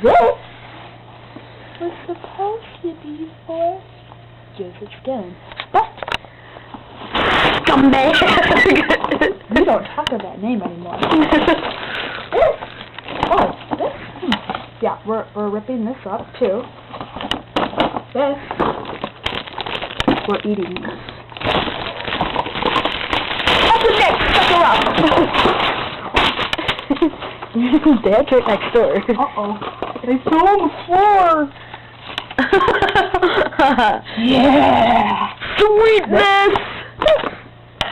This was supposed to be for Joseph Stone. But scumbag! we don't talk about that name anymore. This. Yeah, we're ripping this up too. This. We're eating this. That's the next. Suckle up. Dad's right next door. Uh-oh. They fell on the floor. Yeah. Sweetness.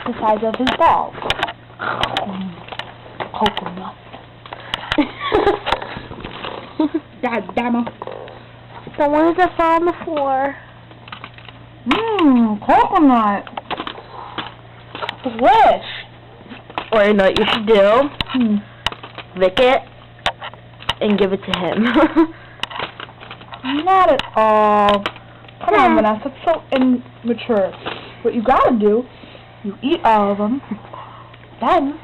The size of his balls. Coconut. God damn it. So when does it fall on the floor? Coconut. Delish. Or you know what you should do? Lick it and give it to him. Not at all. Come on, Vanessa. It's so immature. What you gotta do, you eat all of them, then,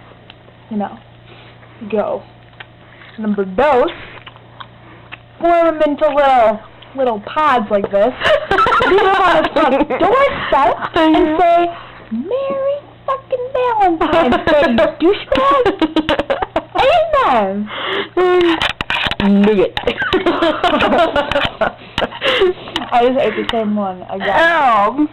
go. Number dos, form them into little pods like this. Leave them on his front doorstep and say, Merry fucking Valentine's Day, douchebag. Amen. Nugget. I just ate the same one again.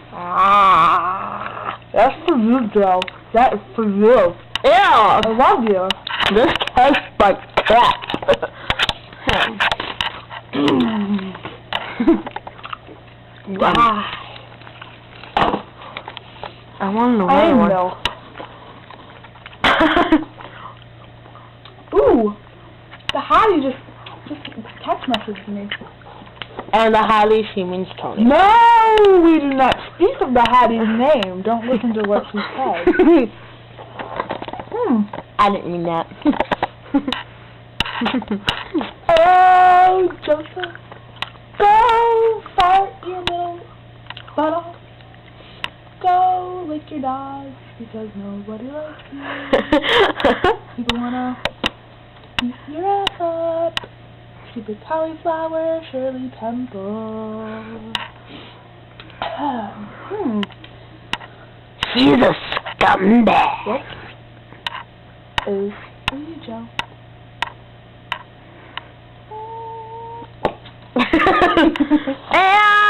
That's for you, Joe. That is for you. Ew. I love you. This tastes like crap. I want to know I know. Ooh, the hottie just text messaged me. And the hottie, she means Tony. No, we do not speak of the hottie's name. Don't listen to what she says. I didn't mean that. Oh, Joseph, go fart your little butt off. Go lick your dog because nobody likes you. People wanna beat your ass up. Stupid cauliflower, Shirley Temple. He's a scumbag. What is for you, Joe? And